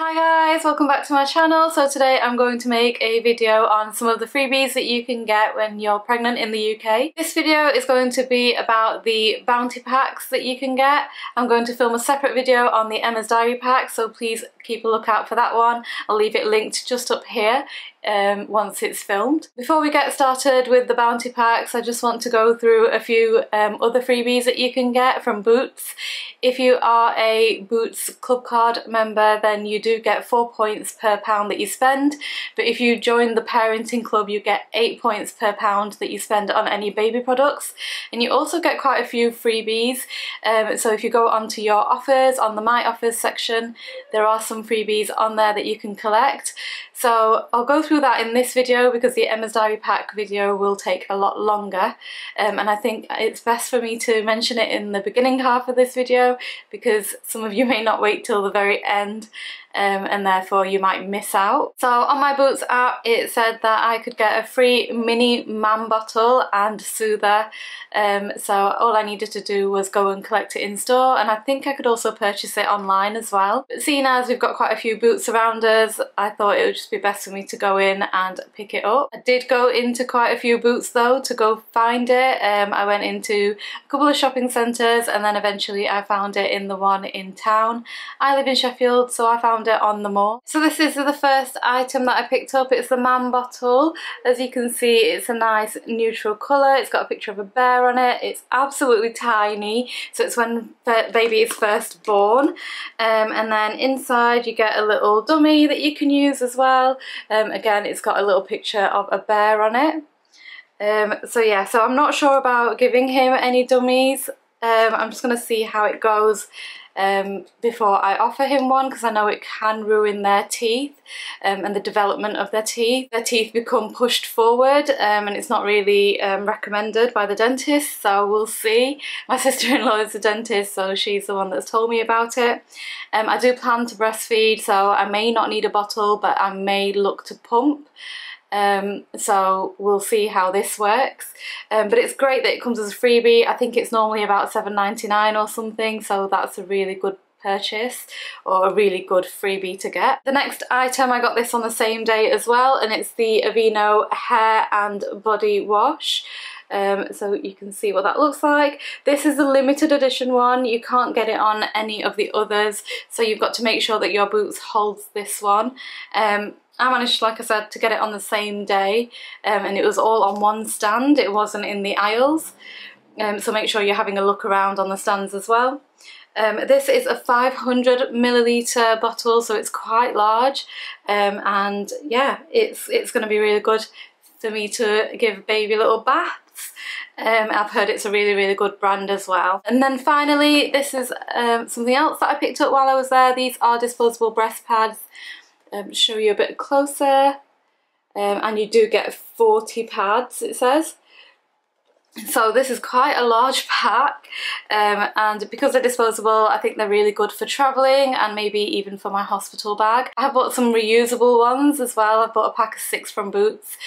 Hi guys, welcome back to my channel. So today I'm going to make a video on some of the freebies that you can get when you're pregnant in the UK. This video is going to be about the bounty packs that you can get. I'm going to film a separate video on the Emma's Diary pack, so please keep a lookout for that one. I'll leave it linked just up here once it's filmed. Before we get started with the bounty packs, I just want to go through a few other freebies that you can get from Boots. If you are a Boots Club Card member, then you do get 4 points per pound that you spend, but if you join the parenting club you get 8 points per pound that you spend on any baby products, and you also get quite a few freebies. So if you go onto your offers, on the My Offers section, there are some freebies on there that you can collect. So I'll go through that in this video because the Emma's Diary pack video will take a lot longer, and I think it's best for me to mention it in the beginning half of this video because some of you may not wait till the very end, and therefore you might miss out. So on my Boots app it said that I could get a free mini mam bottle and soother, so all I needed to do was go and collect it in store, and I think I could also purchase it online as well. But seeing as we've got quite a few Boots around us, I thought it would just be best for me to go in and pick it up. I did go into quite a few Boots though to go find it. I went into a couple of shopping centres and then eventually I found it in the one in town. I live in Sheffield, so I found it on the mall. So this is the first item that I picked up. It's the mam bottle. As you can see, it's a nice neutral colour. It's got a picture of a bear on it. It's absolutely tiny, so it's when baby is first born, and then inside you get a little dummy that you can use as well. Again, it's got a little picture of a bear on it. So yeah, so I'm not sure about giving him any dummies. I'm just going to see how it goes before I offer him one, because I know it can ruin their teeth and the development of their teeth. Their teeth become pushed forward, and it's not really recommended by the dentist, so we'll see. My sister-in-law is a dentist, so she's the one that's told me about it. I do plan to breastfeed, so I may not need a bottle, but I may look to pump. So we'll see how this works, but it's great that it comes as a freebie. I think it's normally about £7.99 or something, so that's a really good purchase, or a really good freebie to get. The next item, I got this on the same day as well, and it's the Aveeno hair and body wash. So you can see what that looks like. This is a limited edition one. You can't get it on any of the others, so you've got to make sure that your Boots holds this one. I managed, like I said, to get it on the same day, and it was all on one stand. It wasn't in the aisles, so make sure you're having a look around on the stands as well. This is a 500ml bottle, so it's quite large, and yeah, it's going to be really good for me to give baby little baths. I've heard it's a really good brand as well. And then finally, this is something else that I picked up while I was there. These are disposable breast pads. Show you a bit closer, and you do get 40 pads, it says. So this is quite a large pack, and because they're disposable, I think they're really good for travelling and maybe even for my hospital bag. I have bought some reusable ones as well. I've bought a pack of 6 from Boots,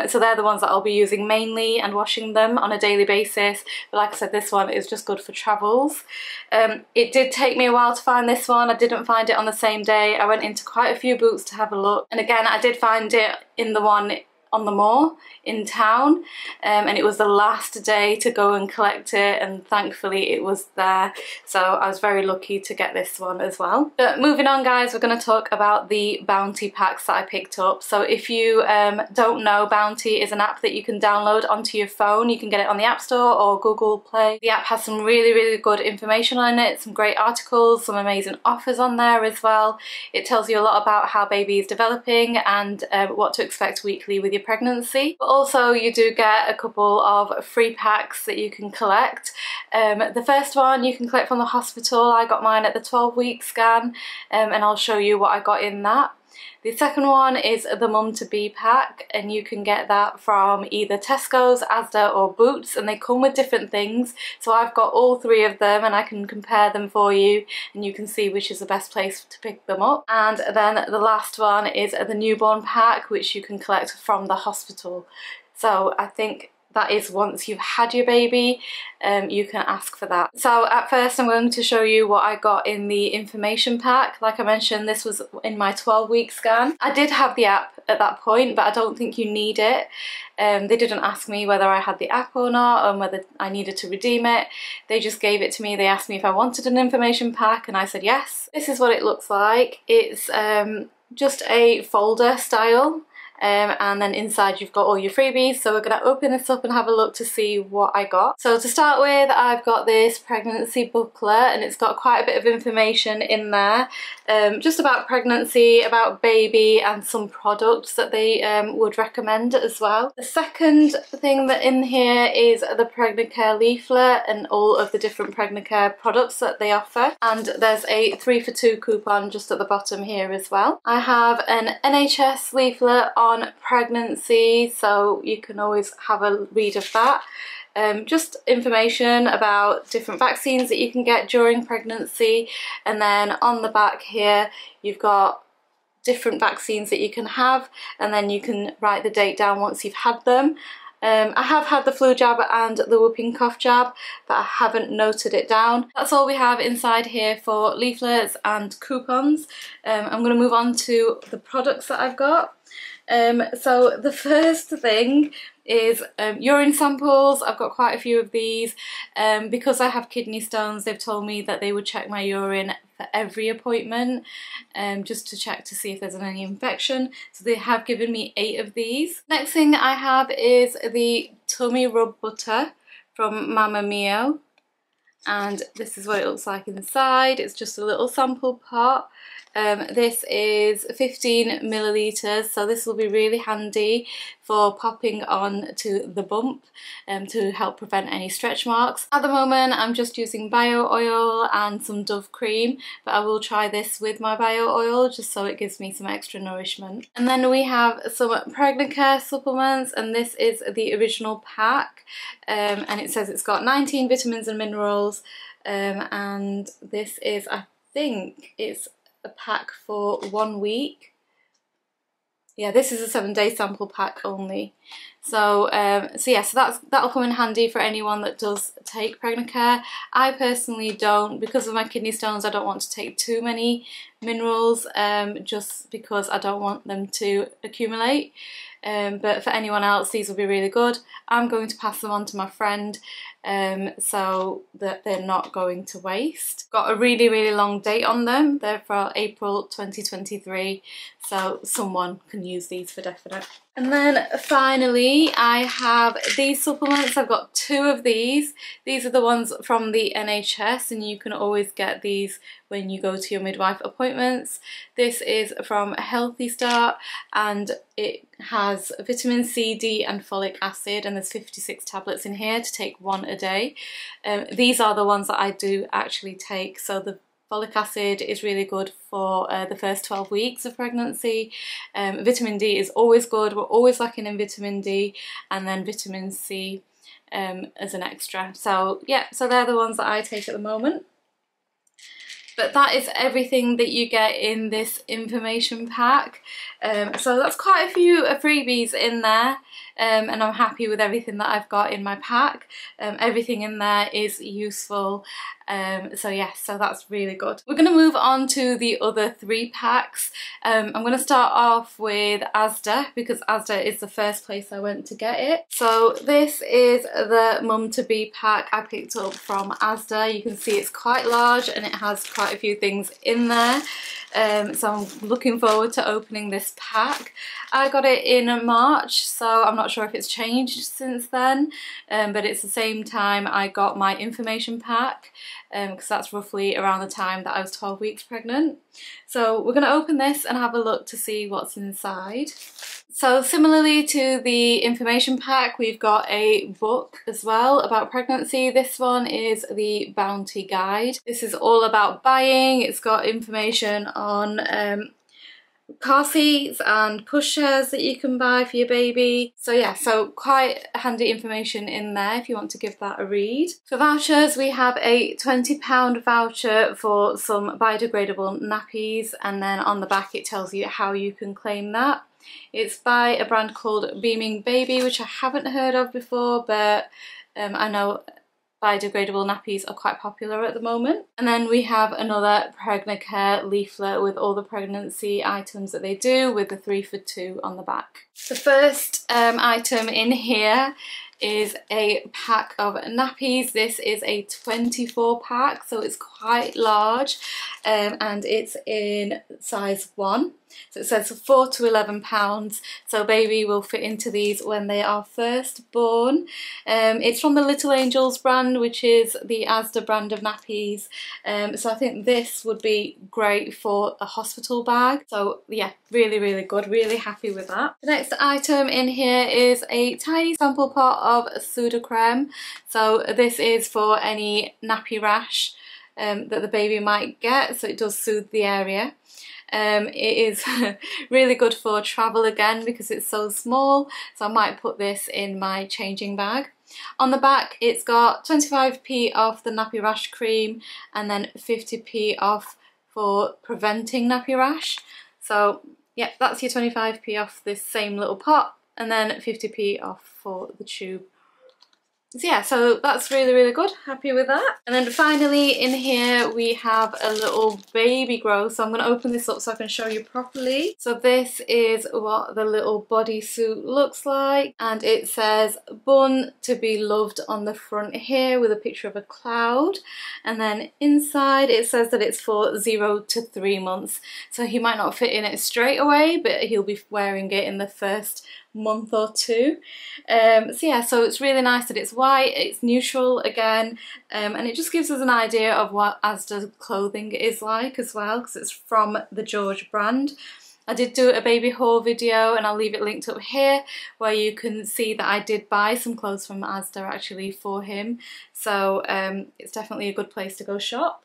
so they're the ones that I'll be using mainly and washing them on a daily basis. But like I said, this one is just good for travels. It did take me a while to find this one. I didn't find it on the same day. I went into quite a few Boots to have a look, and again I did find it in the one on the mall in town, and it was the last day to go and collect it, and thankfully it was there, so I was very lucky to get this one as well. But moving on guys, we're going to talk about the bounty packs that I picked up. So if you don't know, Bounty is an app that you can download onto your phone. You can get it on the App Store or Google Play. The app has some really good information on it, some great articles, some amazing offers on there as well. It tells you a lot about how baby is developing and what to expect weekly with your pregnancy. But also you do get a couple of free packs that you can collect. The first one you can collect from the hospital. I got mine at the 12-week scan, and I'll show you what I got in that. The second one is the Mum to Be pack, and you can get that from either Tesco's, Asda or Boots, and they come with different things. So I've got all 3 of them and I can compare them for you, and you can see which is the best place to pick them up. And then the last one is the newborn pack, which you can collect from the hospital. So I think that is once you've had your baby, you can ask for that. So at first I'm going to show you what I got in the information pack. Like I mentioned, this was in my 12-week scan. I did have the app at that point, but I don't think you need it. They didn't ask me whether I had the app or not, and whether I needed to redeem it. They just gave it to me. They asked me if I wanted an information pack, and I said yes. This is what it looks like. It's just a folder style. And then inside you've got all your freebies. So we're going to open this up and have a look to see what I got. So to start with, I've got this pregnancy booklet, and it's got quite a bit of information in there, just about pregnancy, about baby, and some products that they would recommend as well. The second thing that in here is the pregnant care leaflet and all of the different pregnant care products that they offer, and there's a 3 for 2 coupon just at the bottom here as well. I have an NHS leaflet on pregnancy, so you can always have a read of that. Just information about different vaccines that you can get during pregnancy, and then on the back here you've got different vaccines that you can have, and then you can write the date down once you've had them. I have had the flu jab and the whooping cough jab, but I haven't noted it down. That's all we have inside here for leaflets and coupons. I'm going to move on to the products that I've got. So the first thing is urine samples. I've got quite a few of these. Because I have kidney stones, they've told me that they would check my urine for every appointment, just to check to see if there's any infection. So they have given me 8 of these. Next thing I have is the tummy rub butter from Mamma Mia, and this is what it looks like inside. It's just a little sample pot. This is 15 millilitres, so this will be really handy for popping on to the bump to help prevent any stretch marks. At the moment I'm just using bio oil and some Dove cream, but I will try this with my bio oil just so it gives me some extra nourishment. And then we have some pregnant care supplements, and this is the original pack, and it says it's got 19 vitamins and minerals, and this is, I think it's a pack for 1 week. Yeah, this is a 7-day sample pack only. So that'll come in handy for anyone that does take pregnant care. I personally don't, because of my kidney stones. I don't want to take too many minerals, just because I don't want them to accumulate. But for anyone else, these will be really good. I'm going to pass them on to my friend, so that they're not going to waste. Got a really, really long date on them. They're for April 2023, so someone can use these for definite. And then finally I have these supplements. I've got 2 of these. These are the ones from the NHS, and you can always get these when you go to your midwife appointments. This is from Healthy Start, and it has vitamin C, D and folic acid, and there's 56 tablets in here to take 1 a day. These are the ones that I do actually take. So the folic acid is really good for the first 12 weeks of pregnancy. Vitamin D is always good. We're always lacking in vitamin D, and then vitamin C as an extra. So yeah, so they're the ones that I take at the moment. But that is everything that you get in this information pack. So that's quite a few freebies in there, and I'm happy with everything that I've got in my pack. Everything in there is useful. So yes, so that's really good. We're going to move on to the other 3 packs. I'm going to start off with Asda, because Asda is the first place I went to get it. So this is the Mum to Be pack I picked up from Asda. You can see it's quite large and it has quite a few things in there. So I'm looking forward to opening this pack. I got it in March, so I'm not sure if it's changed since then, but it's the same time I got my information pack, because that's roughly around the time that I was 12 weeks pregnant. So we're going to open this and have a look to see what's inside. So similarly to the information pack, we've got a book as well about pregnancy. This one is the Bounty Guide. This is all about buying. It's got information on car seats and pushchairs that you can buy for your baby. So yeah, so quite handy information in there if you want to give that a read. For vouchers, we have a £20 voucher for some biodegradable nappies, and then on the back it tells you how you can claim that. It's by a brand called Beaming Baby, which I haven't heard of before, but I know biodegradable nappies are quite popular at the moment. And then we have another Pregnacare leaflet with all the pregnancy items that they do, with the 3 for 2 on the back. The first item in here is a pack of nappies. This is a 24 pack, so it's quite large, and it's in size 1. So it says 4 to 11 pounds, so baby will fit into these when they are first born. It's from the Little Angels brand, which is the Asda brand of nappies, so I think this would be great for a hospital bag. So yeah, really, really good, really happy with that. The next item in here is a tiny sample pot of Sudocrem. So this is for any nappy rash that the baby might get, so it does soothe the area. It is really good for travel again because it's so small, so I might put this in my changing bag. On the back it's got 25p off the nappy rash cream and then 50p off for preventing nappy rash. So yeah, that's your 25p off this same little pot and then 50p off for the tube. So yeah, so that's really, really good, happy with that. And then finally in here we have a little baby grow, so I'm going to open this up so I can show you properly. So this is what the little bodysuit looks like, and it says born to be loved on the front here with a picture of a cloud, and then inside it says that it's for 0 to 3 months, so he might not fit in it straight away, but he'll be wearing it in the first month or two. So yeah, so it's really nice that it's white, it's neutral again, and it just gives us an idea of what Asda clothing is like as well, because it's from the George brand. I did do a baby haul video and I'll leave it linked up here where you can see that I did buy some clothes from Asda actually for him, so it's definitely a good place to go shop.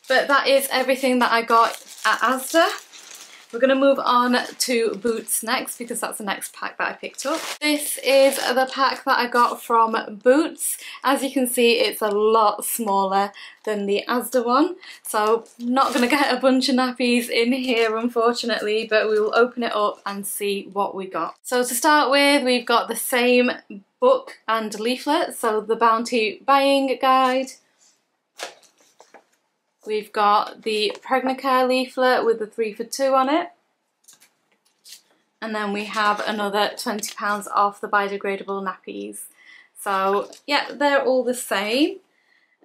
But that is everything that I got at Asda. We're going to move on to Boots next because that's the next pack that I picked up. This is the pack that I got from Boots. As you can see, it's a lot smaller than the Asda one, so I'm not going to get a bunch of nappies in here unfortunately, but we will open it up and see what we got. So to start with, we've got the same book and leaflet, so the Bounty buying guide. We've got the Pregnacare leaflet with the 3 for 2 on it. And then we have another £20 off the biodegradable nappies. So yeah, they're all the same.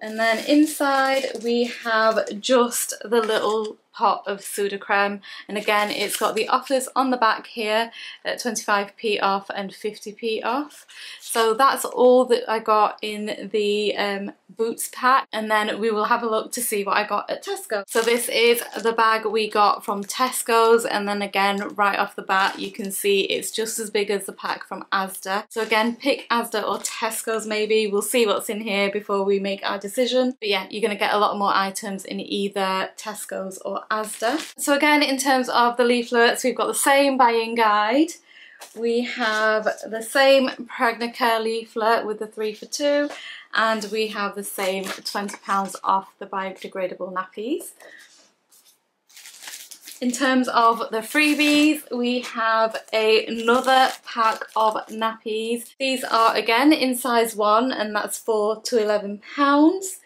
And then inside we have just the little pot of Sudocrem, and again it's got the offers on the back here at 25p off and 50p off. So that's all that I got in the Boots pack, and then we will have a look to see what I got at Tesco. So this is the bag we got from Tesco's, and then again right off the bat you can see it's just as big as the pack from Asda. So again, pick Asda or Tesco's maybe, we'll see what's in here before we make our decision. But yeah, you're going to get a lot more items in either Tesco's or Asda. So again, in terms of the leaflets, we've got the same buying guide. We have the same Pregnacare leaflet with the 3 for 2, and we have the same £20 off the biodegradable nappies. In terms of the freebies, we have another pack of nappies. These are again in size 1, and that's 4 to 11 pounds.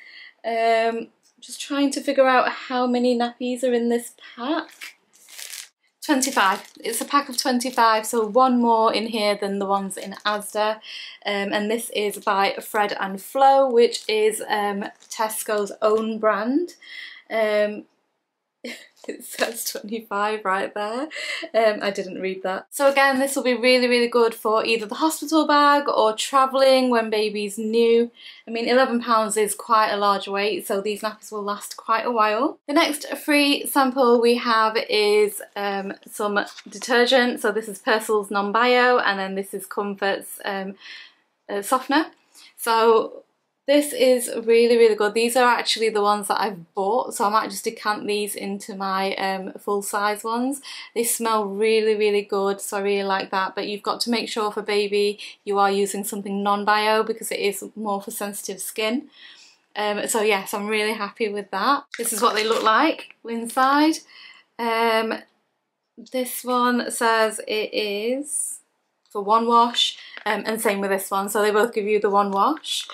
Just trying to figure out how many nappies are in this pack. 25. It's a pack of 25, so one more in here than the ones in Asda. And this is by Fred and Flo, which is Tesco's own brand. It says 25 right there. I didn't read that. So again, this will be really, really good for either the hospital bag or travelling when baby's new. I mean, £11 is quite a large weight, so these nappies will last quite a while. The next free sample we have is some detergent. So this is Persil's Non-Bio, and then this is Comfort's softener. So this is really, really good. These are actually the ones that I've bought, so I might just decant these into my full-size ones. They smell really, really good, so I really like that. But you've got to make sure for baby you are using something non-bio because it is more for sensitive skin. So yes, I'm really happy with that. This is what they look like inside. This one says it is for one wash, and same with this one, so they both give you the one wash.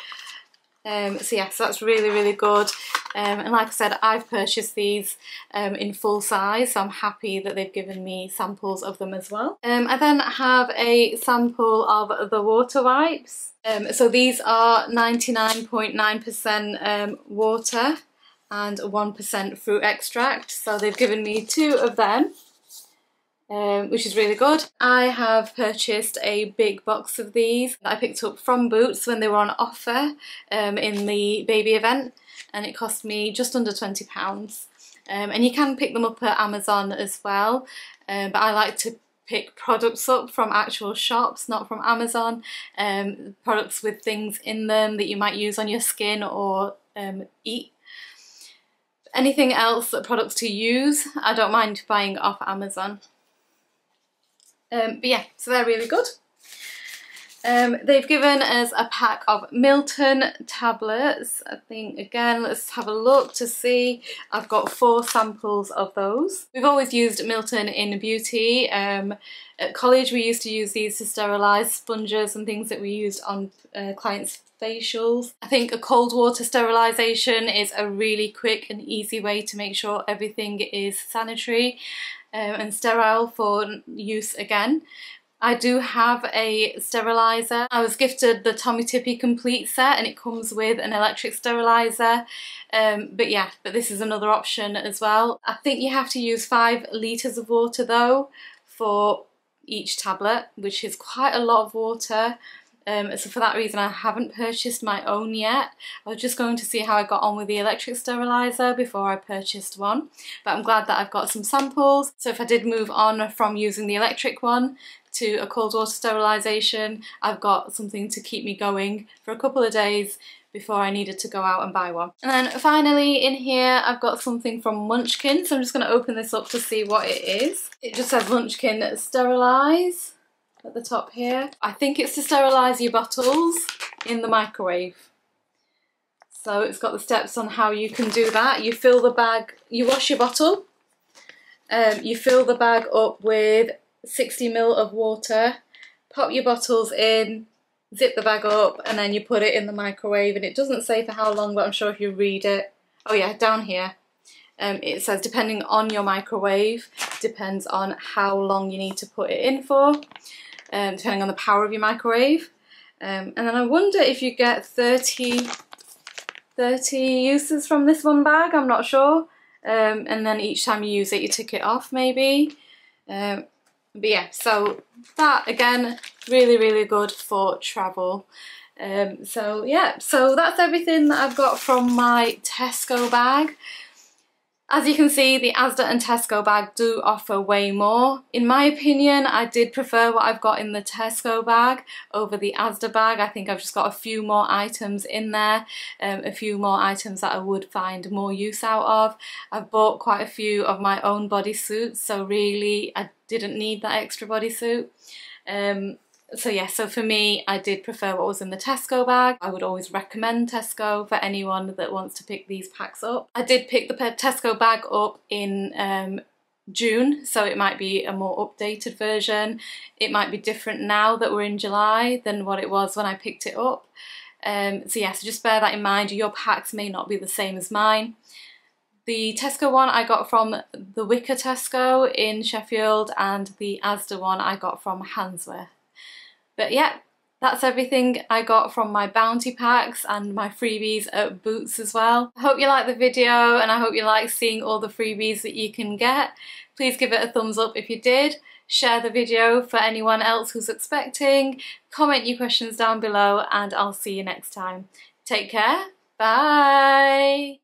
So yeah, so that's really, really good. And like I said, I've purchased these in full size, so I'm happy that they've given me samples of them as well. I then have a sample of the water wipes. So these are 99.9% water and 1% fruit extract. So they've given me 2 of them, which is really good. I have purchased a big box of these that I picked up from Boots when they were on offer in the baby event, and it cost me just under £20. And you can pick them up at Amazon as well, but I like to pick products up from actual shops, not from Amazon. Products with things in them that you might use on your skin or eat. Anything else, products to use, I don't mind buying off Amazon. But yeah, so they're really good. They've given us a pack of Milton Tablets. I think, again, let's have a look to see. I've got 4 samples of those. We've always used Milton in beauty. At college we used to use these to sterilise sponges and things that we used on clients' facials. I think a cold water sterilisation is a really quick and easy way to make sure everything is sanitary and sterile for use again. I do have a steriliser. I was gifted the Tommy Tippy complete set and it comes with an electric steriliser. But yeah, but this is another option as well. I think you have to use 5 litres of water though for each tablet, which is quite a lot of water. So for that reason I haven't purchased my own yet. I was just going to see how I got on with the electric steriliser before I purchased one. But I'm glad that I've got some samples. So if I did move on from using the electric one to a cold water sterilisation, I've got something to keep me going for a couple of days before I needed to go out and buy one. And then finally in here I've got something from Munchkin, so I'm just going to open this up to see what it is. It just says Munchkin Sterilise at the top here. I think it's to sterilise your bottles in the microwave. So it's got the steps on how you can do that. You fill the bag, you wash your bottle, you fill the bag up with 60 ml of water, pop your bottles in, zip the bag up, and then you put it in the microwave. And it doesn't say for how long, but I'm sure if you read it, oh yeah, down here, it says depending on your microwave, depends on how long you need to put it in for, depending on the power of your microwave. And then I wonder if you get 30 uses from this one bag, I'm not sure. And then each time you use it, you tick it off maybe. But yeah, so that again, really, really good for travel. So yeah, so that's everything that I've got from my Tesco bag. As you can see, the Asda and Tesco bag do offer way more. In my opinion, I did prefer what I've got in the Tesco bag over the Asda bag. I think I've just got a few more items in there, a few more items that I would find more use out of. I've bought quite a few of my own bodysuits, so really I didn't need that extra bodysuit. So yeah, so for me, I did prefer what was in the Tesco bag. I would always recommend Tesco for anyone that wants to pick these packs up. I did pick the Tesco bag up in June, so it might be a more updated version. It might be different now that we're in July than what it was when I picked it up. So yeah, so just bear that in mind. Your packs may not be the same as mine. The Tesco one I got from the Wicker Tesco in Sheffield, and the Asda one I got from Handsworth. But yeah, that's everything I got from my bounty packs and my freebies at Boots as well. I hope you liked the video and I hope you like seeing all the freebies that you can get. Please give it a thumbs up if you did. Share the video for anyone else who's expecting. Comment your questions down below and I'll see you next time. Take care. Bye.